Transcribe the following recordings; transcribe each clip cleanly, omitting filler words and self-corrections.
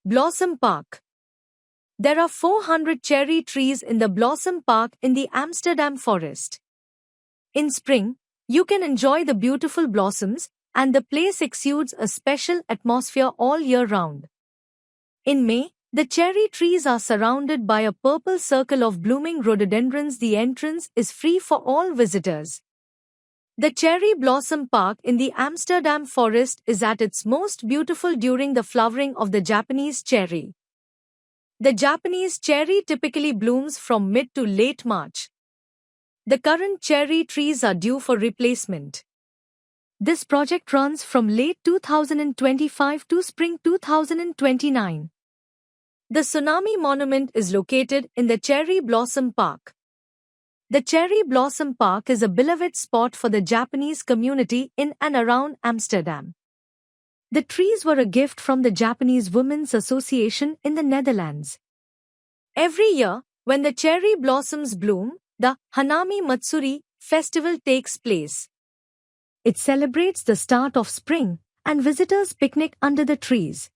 Blossom Park. There are 400 cherry trees in the Blossom Park in the Amsterdam forest. In spring, you can enjoy the beautiful blossoms, and the place exudes a special atmosphere all year round. In May, the cherry trees are surrounded by a purple circle of blooming rhododendrons. The entrance is free for all visitors. The Cherry Blossom Park in the Amsterdam forest is at its most beautiful during the flowering of the Japanese cherry. The Japanese cherry typically blooms from mid to late March. The current cherry trees are due for replacement. This project runs from late 2025 to spring 2029. The Tsunami Monument is located in the Cherry Blossom Park. The Cherry Blossom Park is a beloved spot for the Japanese community in and around Amsterdam. The trees were a gift from the Japanese Women's Association in the Netherlands. Every year, when the cherry blossoms bloom, the Hanami Matsuri festival takes place. It celebrates the start of spring, and visitors picnic under the trees.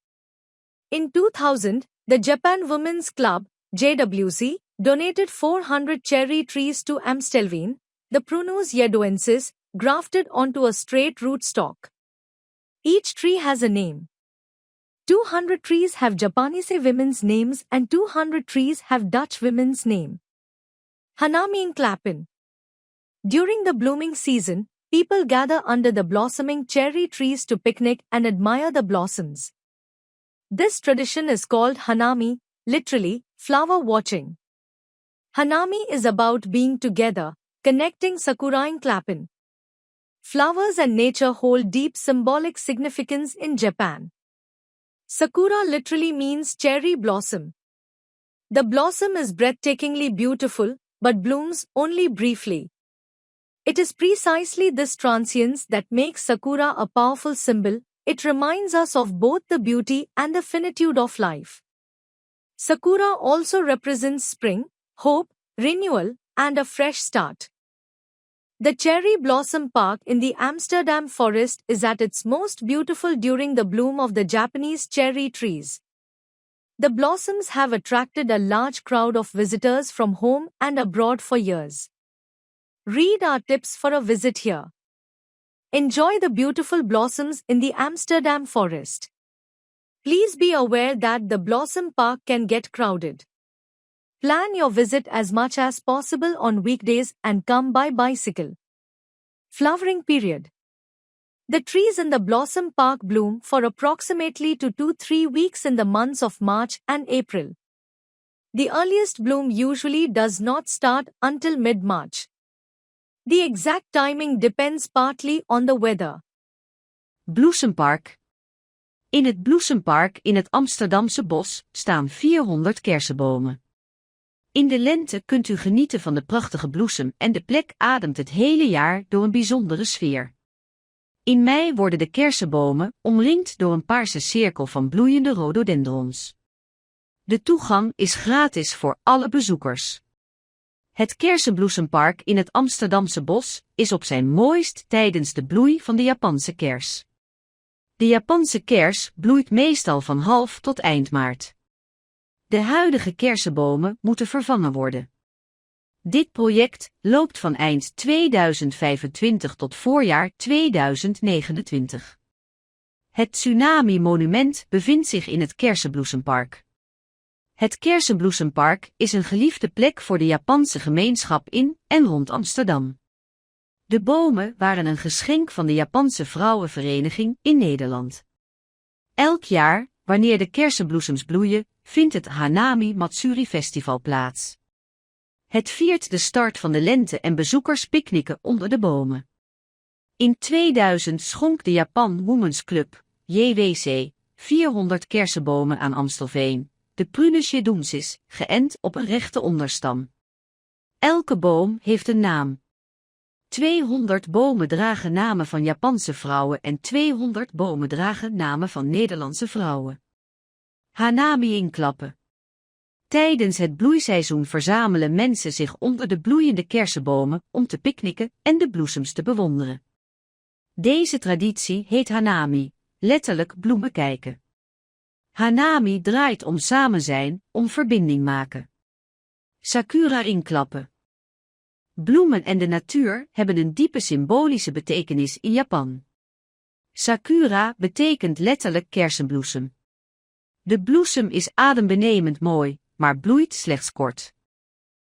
In 2000, the Japan Women's Club, JWC, donated 400 cherry trees to Amstelveen, the Prunus yedoensis, grafted onto a straight rootstock. Each tree has a name. 200 trees have Japanese women's names and 200 trees have Dutch women's name. Hanami Klappen. During the blooming season, people gather under the blossoming cherry trees to picnic and admire the blossoms. This tradition is called Hanami, literally, flower watching. Hanami is about being together, connecting Sakura in Klappen. Flowers and nature hold deep symbolic significance in Japan. Sakura literally means cherry blossom. The blossom is breathtakingly beautiful, but blooms only briefly. It is precisely this transience that makes Sakura a powerful symbol. It reminds us of both the beauty and the finitude of life. Sakura also represents spring, hope, renewal, and a fresh start. The Cherry Blossom Park in the Amsterdam forest is at its most beautiful during the bloom of the Japanese cherry trees. The blossoms have attracted a large crowd of visitors from home and abroad for years. Read our tips for a visit here. Enjoy the beautiful blossoms in the Amsterdam forest. Please be aware that the Blossom Park can get crowded. Plan your visit as much as possible on weekdays and come by bicycle. Flowering period. The trees in the Blossom Park bloom for approximately 2 to 3 weeks in the months of March and April. The earliest bloom usually does not start until mid-March. The exact timing depends partly on the weather. Bloesempark. In het Bloesempark in het Amsterdamse bos staan 400 kersenbomen. In de lente kunt u genieten van de prachtige bloesem en de plek ademt het hele jaar door een bijzondere sfeer. In mei worden de kersenbomen omringd door een paarse cirkel van bloeiende rhododendrons. De toegang is gratis voor alle bezoekers. Het Kersenbloesempark in het Amsterdamse bos is op zijn mooist tijdens de bloei van de Japanse kers. De Japanse kers bloeit meestal van half tot eind maart. De huidige kersenbomen moeten vervangen worden. Dit project loopt van eind 2025 tot voorjaar 2029. Het Tsunami Monument bevindt zich in het Kersenbloesempark. Het Kersenbloesempark is een geliefde plek voor de Japanse gemeenschap in en rond Amsterdam. De bomen waren een geschenk van de Japanse Vrouwenvereniging in Nederland. Elk jaar, wanneer de kersenbloesems bloeien, vindt het Hanami Matsuri Festival plaats. Het viert de start van de lente en bezoekers picknicken onder de bomen. In 2000 schonk de Japan Women's Club, JWC, 400 kersenbomen aan Amstelveen, de Prunus yedoensis, geënt op een rechte onderstam. Elke boom heeft een naam. 200 bomen dragen namen van Japanse vrouwen en 200 bomen dragen namen van Nederlandse vrouwen. Hanami inklappen. Tijdens het bloeiseizoen verzamelen mensen zich onder de bloeiende kersenbomen om te picknicken en de bloesems te bewonderen. Deze traditie heet Hanami, letterlijk bloemen kijken. Hanami draait om samen zijn, om verbinding maken. Sakura inklappen. Bloemen en de natuur hebben een diepe symbolische betekenis in Japan. Sakura betekent letterlijk kersenbloesem. De bloesem is adembenemend mooi, maar bloeit slechts kort.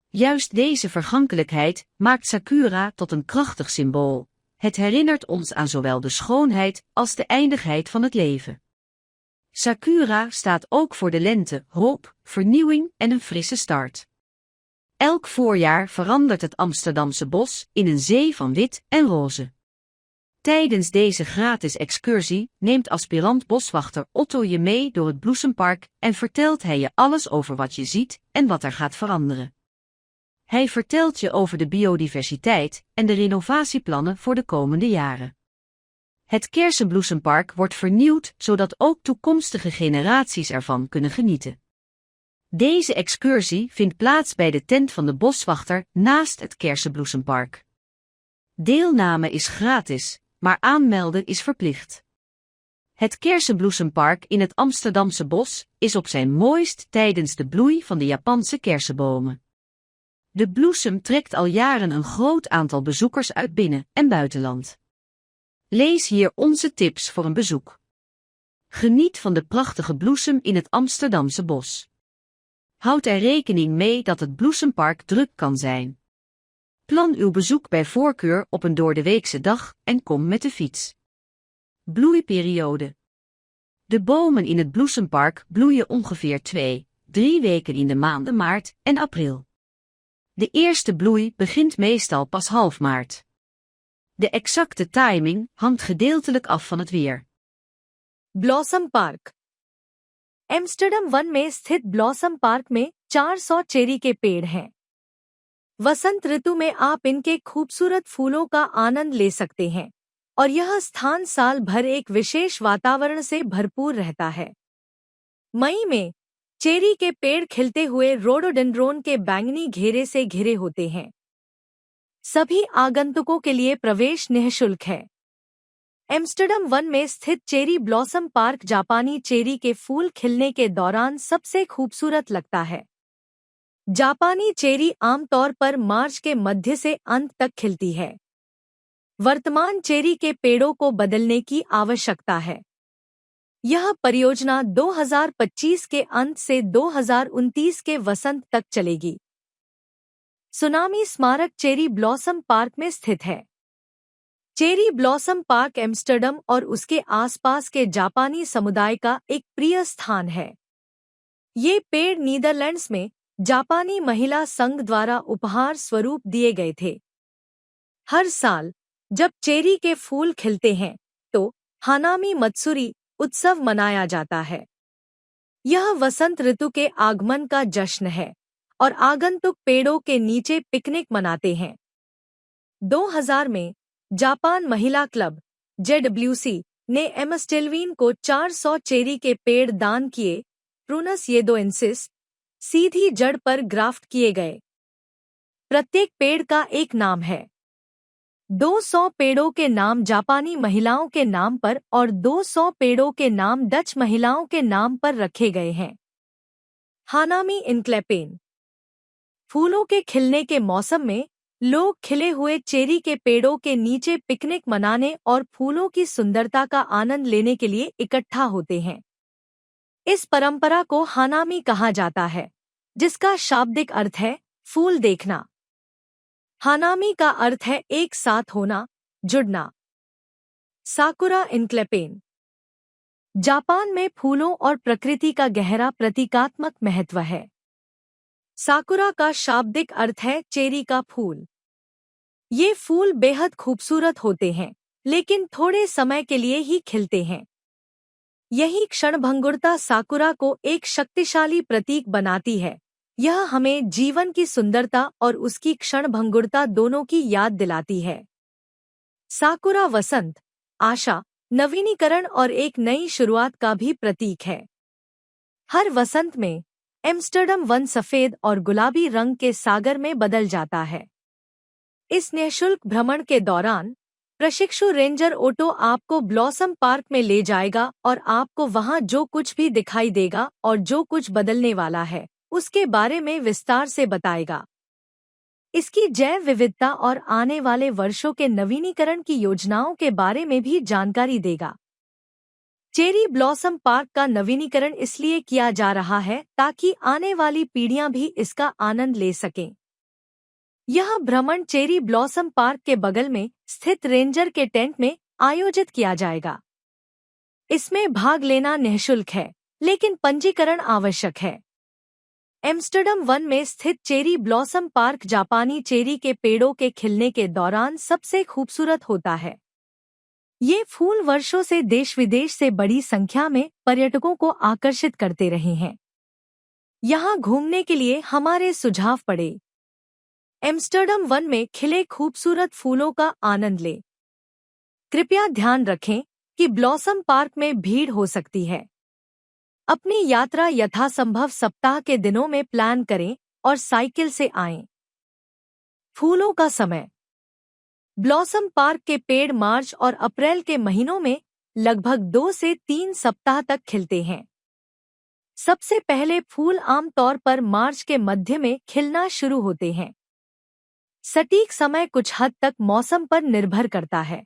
Juist deze vergankelijkheid maakt Sakura tot een krachtig symbool. Het herinnert ons aan zowel de schoonheid als de eindigheid van het leven. Sakura staat ook voor de lente, hoop, vernieuwing en een frisse start. Elk voorjaar verandert het Amsterdamse bos in een zee van wit en roze. Tijdens deze gratis excursie neemt aspirant boswachter Otto je mee door het Bloesempark en vertelt hij je alles over wat je ziet en wat er gaat veranderen. Hij vertelt je over de biodiversiteit en de renovatieplannen voor de komende jaren. Het Kersenbloesempark wordt vernieuwd zodat ook toekomstige generaties ervan kunnen genieten. Deze excursie vindt plaats bij de tent van de boswachter naast het Kersenbloesempark. Deelname is gratis, maar aanmelden is verplicht. Het Kersenbloesempark in het Amsterdamse bos is op zijn mooist tijdens de bloei van de Japanse kersenbomen. De bloesem trekt al jaren een groot aantal bezoekers uit binnen- en buitenland. Lees hier onze tips voor een bezoek. Geniet van de prachtige bloesem in het Amsterdamse bos. Houd er rekening mee dat het Bloesempark druk kan zijn. Plan uw bezoek bij voorkeur op een doordeweekse dag en kom met de fiets. Bloeiperiode. De bomen in het Bloesempark bloeien ongeveer 2-3 weken in de maanden maart en april. De eerste bloei begint meestal pas half maart. De exacte timing hangt gedeeltelijk af van het weer. Blossom park. Amsterdam one में स्थित blossom park में 400 cherry के पेड़ हैं। वसंत ऋतु में आप इनके खूबसूरत फूलों का आनंद ले सकते हैं और यह स्थान साल भर एक विशेष वातावरण से भरपूर रहता है। मई में चेरी के पेड़ खिलते हुए रोडोडेंड्रोन के बैंगनी घेरे से घिरे होते हैं। सभी आगंतुकों के लिए प्रवेश निःशुल्क है। एम्स्टर्डम वन में स्थित चेरी ब्लॉसम पार्क जापानी चेरी के फूल खिलने के दौरान सबसे खूबसूरत लगता है। जापानी चेरी आमतौर पर मार्च के मध्य से अंत तक खिलती है। वर्तमान चेरी के पेड़ों को बदलने की आवश्यकता है। यह परियोजना 2025 के अंत से 2029 के वसंत तक चलेगी। सुनामी स्मारक चेरी ब्लॉसम पार्क में स्थित है। चेरी ब्लॉसम पार्क एम्स्टर्डम और उसके आसपास के जापानी समुदाय का एक प्रिय स्थान है। ये पेड़ नीदरलैंड्स में जापानी महिला संघ द्वारा उपहार स्वरूप दिए गए थे। हर साल जब चेरी के फूल खिलते हैं तो हानामी मत्सुरी उत्सव मनाया जाता है। यह वसंत ऋतु के आगमन का जश्न है और आगंतुक पेड़ों के नीचे पिकनिक मनाते हैं। 2000 में जापान महिला क्लब JWC ने एमस्टेल्वीन को 400 चेरी के पेड़ दान किए। प्रूनस येदोएंसिस सीधी जड़ पर ग्राफ्ट किए गए। प्रत्येक पेड़ का एक नाम है। 200 पेड़ों के नाम जापानी महिलाओं के नाम पर और 200 पेड़ों के नाम डच महिलाओं के नाम पर रखे गए हैं। हानामी इनक्लेपेन। फूलों के खिलने के मौसम में लोग खिले हुए चेरी के पेड़ों के नीचे पिकनिक मनाने और फूलों की सुंदरता का आनंद लेने के लिए इकट्ठा होते हैं। इस परंपरा को हानामी कहा जाता है, जिसका शाब्दिक अर्थ है फूल देखना। हानामी का अर्थ है एक साथ होना, जुड़ना। साकुरा इनक्लेपेन। जापान में फूलों और प्रकृति का गहरा प्रतीकात्मक महत्व है। साकुरा का शाब्दिक अर्थ है चेरी का फूल। ये फूल बेहद खूबसूरत होते हैं, लेकिन थोड़े समय के लिए ही खिलते हैं। यही क्षणभंगुरता साकुरा को एक शक्तिशाली प्रतीक बनाती है। यह हमें जीवन की सुंदरता और उसकी क्षणभंगुरता दोनों की याद दिलाती है। साकुरा वसंत, आशा, नवीनीकरण और एक नई शुरुआत का भी प्रतीक है। हर वसंत में एम्स्टर्डम वन सफेद और गुलाबी रंग के सागर में बदल जाता है। इस निःशुल्क भ्रमण के दौरान प्रशिक्षु रेंजर ऑटो आपको ब्लॉसम पार्क में ले जाएगा और आपको वहां जो कुछ भी दिखाई देगा और जो कुछ बदलने वाला है उसके बारे में विस्तार से बताएगा। इसकी जैव विविधता और आने वाले वर्षों के नवीनीकरण की योजनाओं के बारे में भी जानकारी देगा। चेरी ब्लॉसम पार्क का नवीनीकरण इसलिए किया जा रहा है ताकि आने वाली पीढ़ियां भी इसका आनंद ले सकें। यह भ्रमण चेरी ब्लॉसम पार्क के बगल में स्थित रेंजर के टेंट में आयोजित किया जाएगा। इसमें भाग लेना निःशुल्क है, लेकिन पंजीकरण आवश्यक है। एम्स्टर्डम वन में स्थित चेरी ब्लॉसम पार्क जापानी चेरी के पेड़ों के खिलने के दौरान सबसे खूबसूरत होता है। ये फूल वर्षों से देश विदेश से बड़ी संख्या में पर्यटकों को आकर्षित करते रहे हैं। यहाँ घूमने के लिए हमारे सुझाव पढ़ें। एम्स्टर्डम वन में खिले खूबसूरत फूलों का आनंद लें। कृपया ध्यान रखें कि ब्लॉसम पार्क में भीड़ हो सकती है। अपनी यात्रा यथासंभव सप्ताह के दिनों में प्लान करें और साइकिल से आएं। फूलों का समय। ब्लॉसम पार्क के पेड़ मार्च और अप्रैल के महीनों में लगभग 2 से 3 सप्ताह तक खिलते हैं। सबसे पहले फूल आमतौर पर मार्च के मध्य में खिलना शुरू होते हैं। सटीक समय कुछ हद तक मौसम पर निर्भर करता है।